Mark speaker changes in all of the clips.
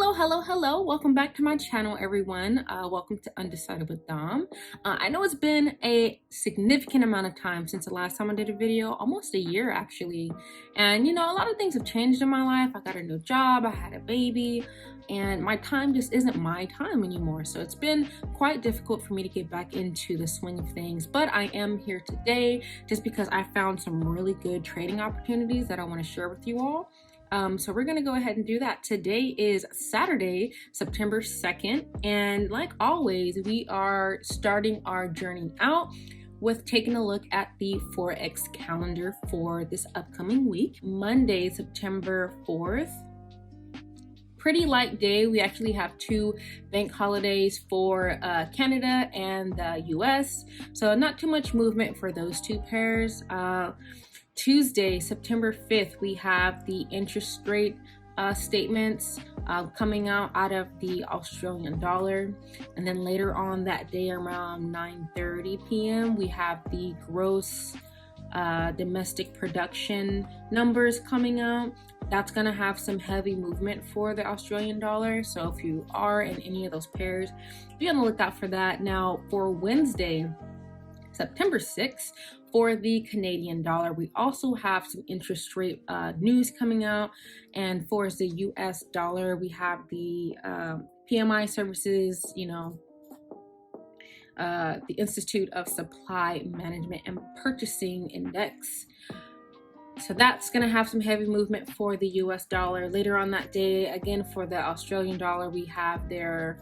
Speaker 1: Hello. Welcome back to my channel, everyone. Welcome to Undecided with Dom. I know it's been a significant amount of time since the last time I did a video, almost a year actually. And a lot of things have changed in my life. I got a new job, I had a baby, and my time just isn't my time anymore. So it's been quite difficult for me to get back into the swing of things. But I am here today just because I found some really good trading opportunities that I want to share with you all. So we're gonna go ahead and do that. Today is Saturday, September 2nd, and like always, we are starting our journey out with taking a look at the Forex calendar for this upcoming week. Monday, September 4th. Pretty light day. We actually have two bank holidays for Canada and the US, so not too much movement for those two pairs. Tuesday, September 5th, we have the interest rate statements coming out of the Australian dollar. And then later on that day around 9:30 p.m., we have the gross domestic production numbers coming out. That's going to have some heavy movement for the Australian dollar. So if you are in any of those pairs, be on the lookout for that. Now for Wednesday, September 6th, for the Canadian dollar, we also have some interest rate news coming out. And for the US dollar, we have the PMI services, the Institute of Supply Management and Purchasing Index. So that's going to have some heavy movement for the US dollar. Later on that day, again, for the Australian dollar, we have their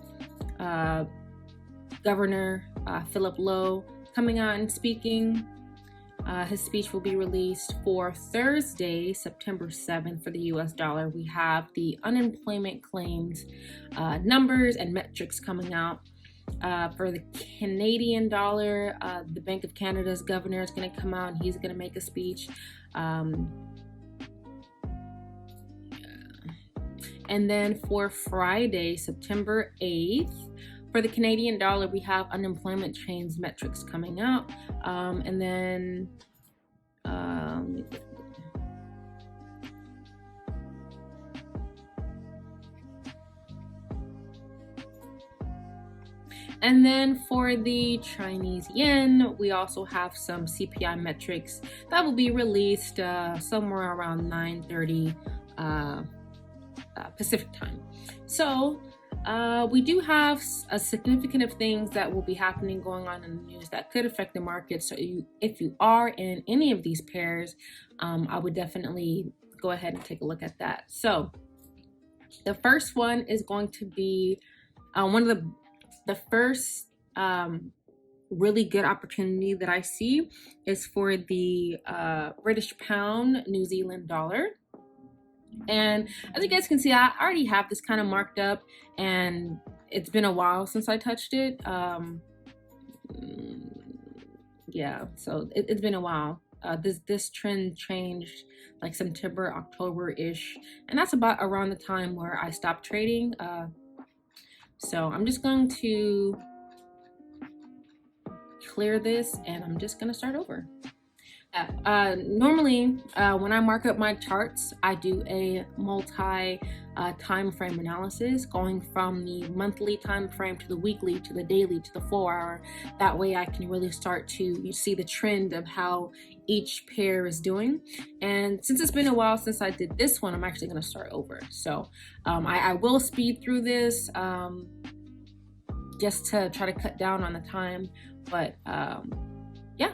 Speaker 1: Governor Philip Lowe coming out and speaking. His speech will be released for Thursday, September 7th. For the US dollar, we have the unemployment claims numbers and metrics coming out. For the Canadian dollar, the Bank of Canada's governor is going to come out and he's going to make a speech. And then for Friday, September 8th, for the Canadian dollar, we have unemployment change metrics coming out. And then for the Chinese yen, we also have some CPI metrics that will be released somewhere around 9:30 Pacific time. So we do have a significant of things that will be happening going on in the news that could affect the market. So if you are in any of these pairs, I would definitely go ahead and take a look at that. So the first one is going to be one of the first really good opportunity that I see is for the British pound, New Zealand dollar. And as you guys can see, I already have this kind of marked up, and it's been a while since I touched it. Yeah, so it's been a while. This trend changed like September, October-ish, and that's about around the time where I stopped trading. So I'm just going to clear this, and I'm just going to start over. Normally, when I mark up my charts, I do a multi time frame analysis, going from the monthly time frame to the weekly to the daily to the 4-hour. That way I can really start to see the trend of how each pair is doing. And since it's been a while since I did this one, I'm actually going to start over. So I will speed through this just to try to cut down on the time. But yeah.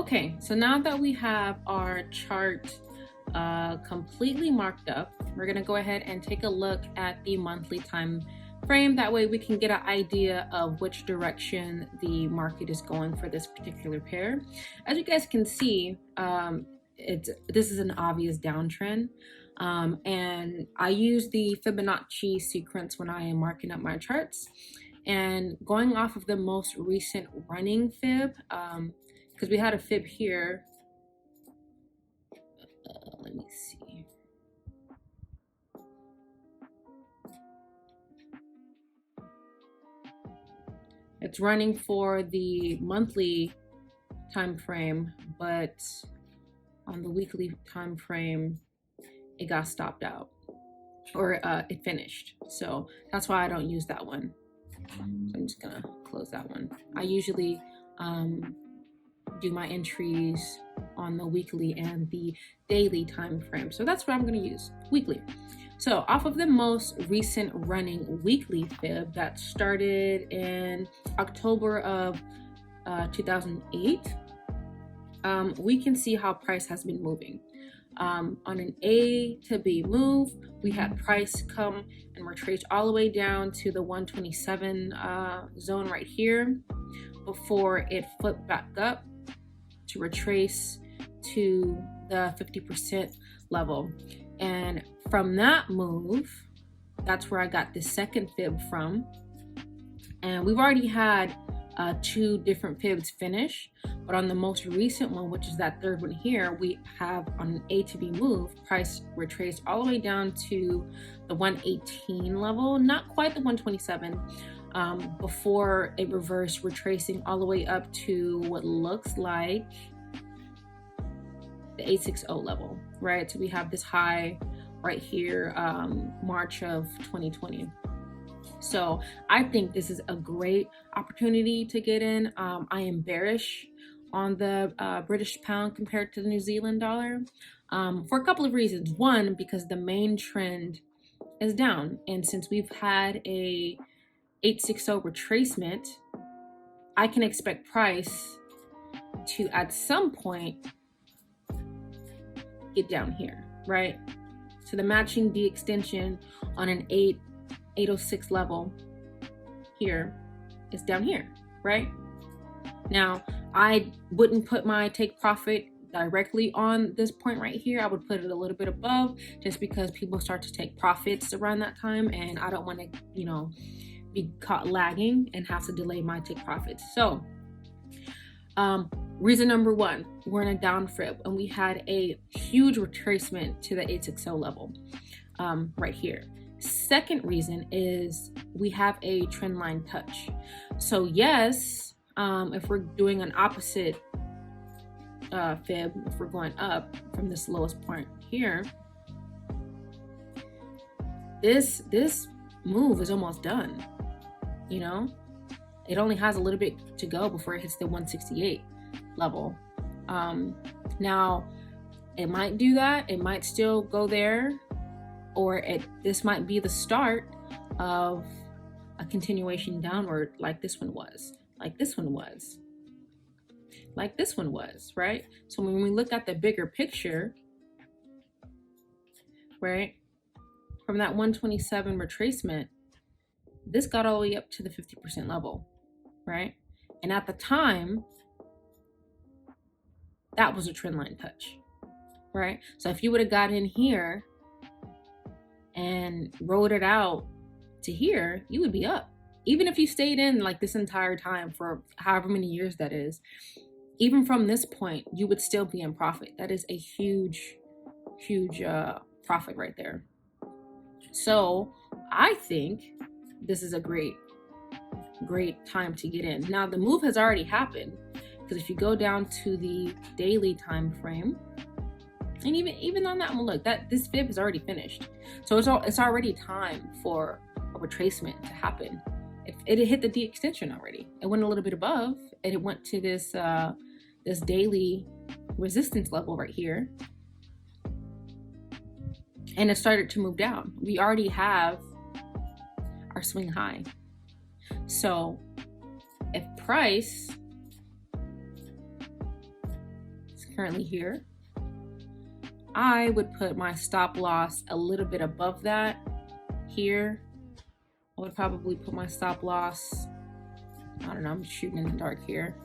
Speaker 1: Okay, so now that we have our chart completely marked up, we're gonna go ahead and take a look at the monthly time frame. That way we can get an idea of which direction the market is going for this particular pair. As you guys can see, this is an obvious downtrend. And I use the Fibonacci sequence when I am marking up my charts. And going off of the most recent running fib, because we had a fib here. Let me see. It's running for the monthly time frame, but on the weekly time frame, it got stopped out, or it finished. So that's why I don't use that one. So I'm just gonna close that one. I usually do my entries on the weekly and the daily time frame. So that's what I'm gonna use, weekly. So off of the most recent running weekly fib that started in October of 2008, we can see how price has been moving. On an A to B move, we had price come and retrace all the way down to the 127 zone right here before it flipped back up to retrace to the 50% level. And from that move, that's where I got the second fib from. And we've already had 2 different fibs finish, but on the most recent one, which is that third one here, we have on an A to B move, price retraced all the way down to the 118 level, not quite the 127, before it reversed, retracing all the way up to what looks like the 860 level, right? So we have this high right here, March of 2020. So I think this is a great opportunity to get in. I am bearish on the British pound compared to the New Zealand dollar for a couple of reasons. One, because the main trend is down. And since we've had a 860 retracement, I can expect price to at some point get down here, right? So the matching D extension on an 806 level here is down here, right? Now, I wouldn't put my take profit directly on this point right here. I would put it a little bit above, just because people start to take profits around that time, and I don't want to, you know, be caught lagging and have to delay my take profits. So reason number 1, we're in a down fib and we had a huge retracement to the 860 level right here. Second reason is we have a trend line touch. So yes, if we're doing an opposite fib, if we're going up from this lowest point here, this move is almost done. You know, it only has a little bit to go before it hits the 168 level. Now it might do that, it might still go there, or this might be the start of a continuation downward, like this one was, right? So when we look at the bigger picture, right, from that 127 retracement, this got all the way up to the 50% level, right? And at the time, that was a trend line touch, right? So if you would have got in here and rode it out to here, you would be up. Even if you stayed in like this entire time for however many years that is, even from this point, you would still be in profit. That is a huge profit right there. So I think this is a great time to get in. Now the move has already happened, because if you go down to the daily time frame, and even on that one, look, that this fib is already finished. So it's already time for a retracement to happen. It hit the D extension already. It went a little bit above, and it went to this this daily resistance level right here, and it started to move down. We already have our swing high. So if price currently here. I would put my stop loss a little bit above that here. I would probably put my stop loss, I don't know, I'm shooting in the dark here.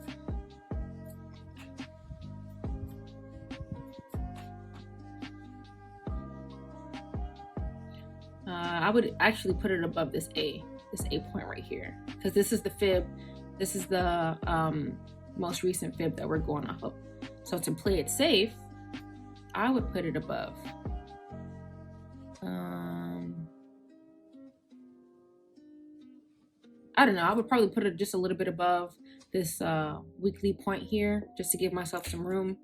Speaker 1: I would actually put it above this A point right here, because this is the fib. This is the most recent fib that we're going off of. So to play it safe, I would put it above. I don't know, I would probably put it just a little bit above this weekly point here, just to give myself some room.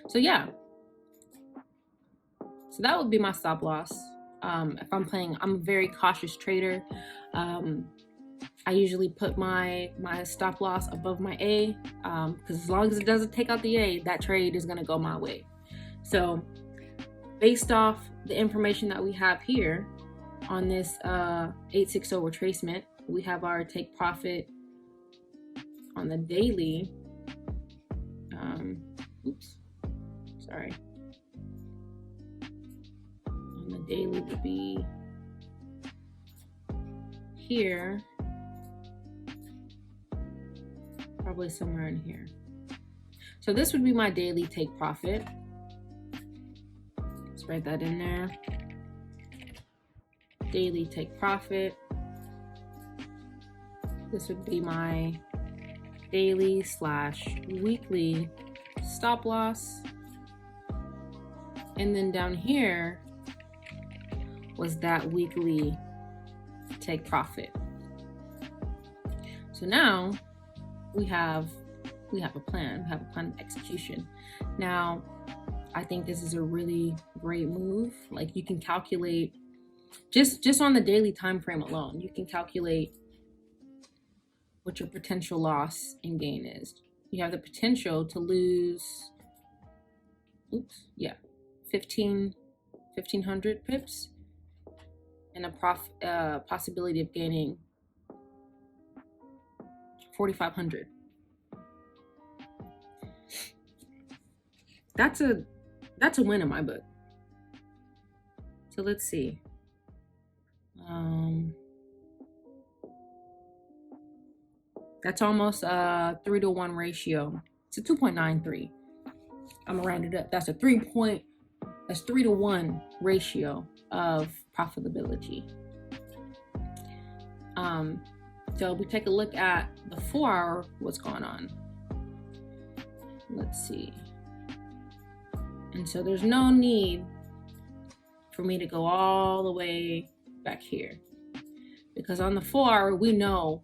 Speaker 1: So yeah, so that would be my stop loss. If I'm playing, I'm a very cautious trader. I usually put my stop loss above my A, because as long as it doesn't take out the A, that trade is gonna go my way. So based off the information that we have here on this 860 retracement, we have our take profit on the daily. Oops, sorry. On the daily would be here, probably somewhere in here. So this would be my daily take profit. Let's write that in there. Daily take profit. This would be my daily / weekly stop loss. And then down here was that weekly take profit. So now we have a plan. We have a plan of execution. Now, I think this is a really great move. Like, you can calculate just on the daily time frame alone, you can calculate what your potential loss and gain is. You have the potential to lose, 1,500 pips, and a possibility of gaining 4,500. That's a win in my book. So let's see. That's almost a 3-to-1 ratio. It's a 2.93. I'm gonna round it up. That's 3-to-1 ratio of profitability. So we take a look at the 4-hour, what's going on. Let's see. And so there's no need for me to go all the way back here, because on the 4-hour, we know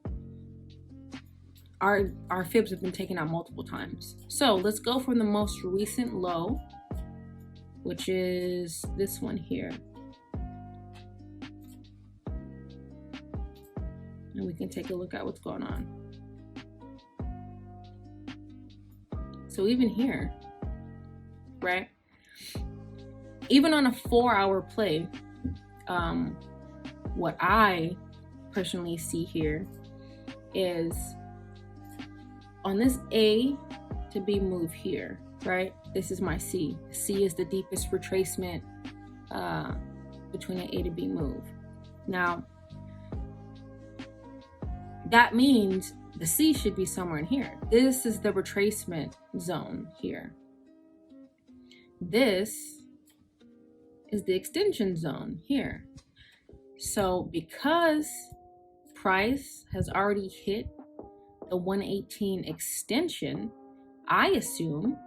Speaker 1: our fibs have been taken out multiple times. So let's go from the most recent low, which is this one here. And we can take a look at what's going on. So even here, right? Even on a 4-hour play, what I personally see here is on this A to B move here, right? This is my C. C is the deepest retracement between an A to B move. Now, that means the C should be somewhere in here. This is the retracement zone here. This is the extension zone here. So because price has already hit the 118 extension, I assume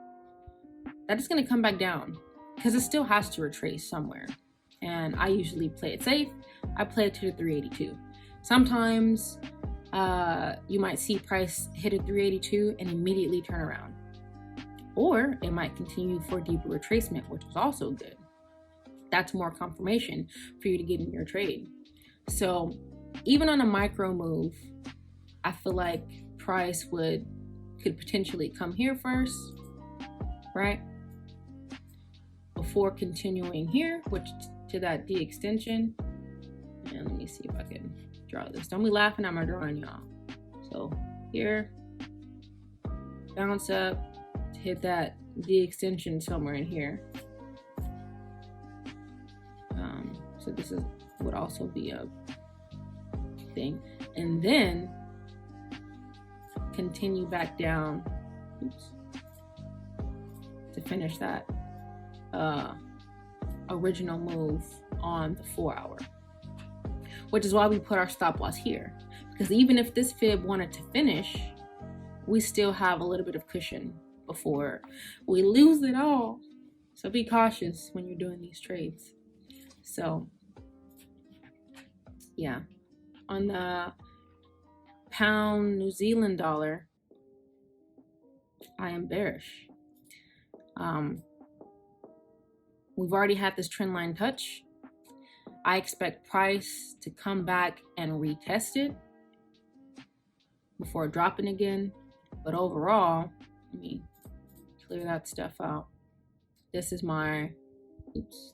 Speaker 1: that it's going to come back down, because it still has to retrace somewhere. And I usually play it safe. I play it to the 382. Sometimes you might see price hit a 382 and immediately turn around. Or it might continue for deeper retracement, which is also good. That's more confirmation for you to get in your trade. So even on a micro move, I feel like price could potentially come here first, right? Before continuing here, which to that D extension. And let me see if I can draw this. Don't be laughing at my drawing, y'all. So here, bounce up to hit that D extension somewhere in here. So this would also be a thing, and then continue back down, oops, to finish that original move on the 4 hour, which is why we put our stop loss here, because even if this fib wanted to finish, we still have a little bit of cushion before we lose it all. So be cautious when you're doing these trades. So yeah, on the pound New Zealand dollar, I am bearish. We've already had this trend line touch. I expect price to come back and retest it before dropping again. But overall, let me clear that stuff out. This is my, oops,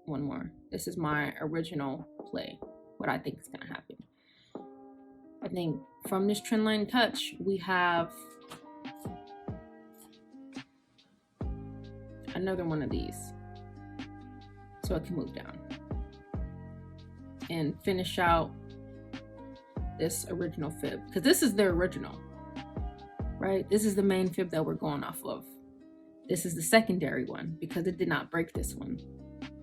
Speaker 1: one more. This is my original play, what I think is gonna happen. I think from this trend line touch, we have another one of these, so it can move down and finish out this original fib, because this is the original, right? This is the main fib that we're going off of. This is the secondary one because it did not break this one.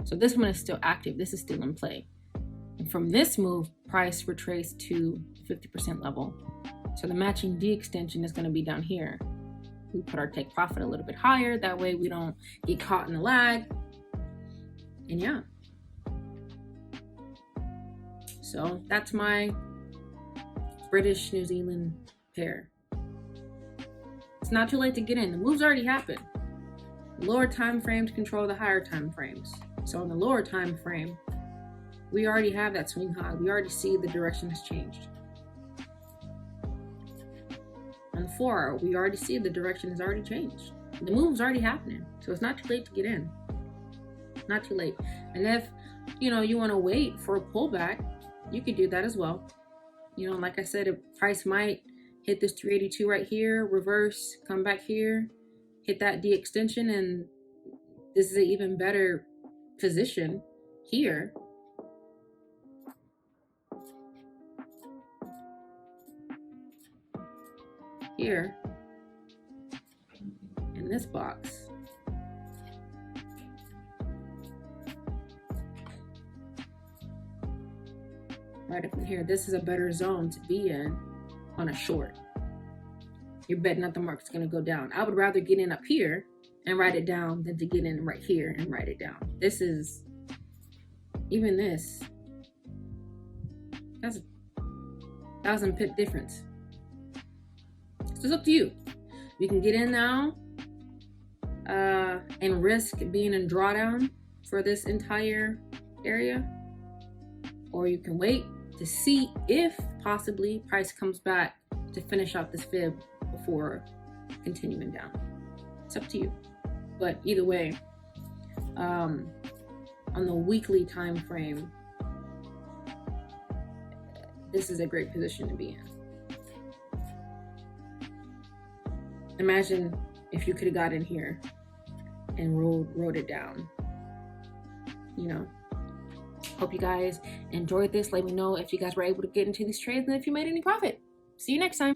Speaker 1: So this one is still active. This is still in play. And from this move, price retraced to 50% level. So the matching D extension is going to be down here. We put our take profit a little bit higher. That way we don't get caught in the lag. And yeah. So that's my British New Zealand pair. It's not too late to get in. The move's already happened. Lower time frames control the higher time frames. So on the lower time frame, we already have that swing high. We already see the direction has changed. On the 4 hour, we already see the direction has already changed. The move's already happening. So it's not too late to get in. Not too late. And if you want to wait for a pullback, you could do that as well. Like I said, if price might hit this 382 right here, reverse, come back here, hit that D extension, and this is an even better position here. Here in this box. Right up in here, this is a better zone to be in on a short. You're betting that the market's going to go down. I would rather get in up here and write it down than to get in right here and write it down. This is, even this, that's a 1,000 pip difference. So it's up to you. You can get in now and risk being in drawdown for this entire area, or you can wait to see if possibly price comes back to finish out this fib before continuing down. It's up to you. But either way, on the weekly time frame, this is a great position to be in. Imagine if you could have got in here and rode it down. Hope you guys enjoyed this. Let me know if you guys were able to get into these trades and if you made any profit. See you next time.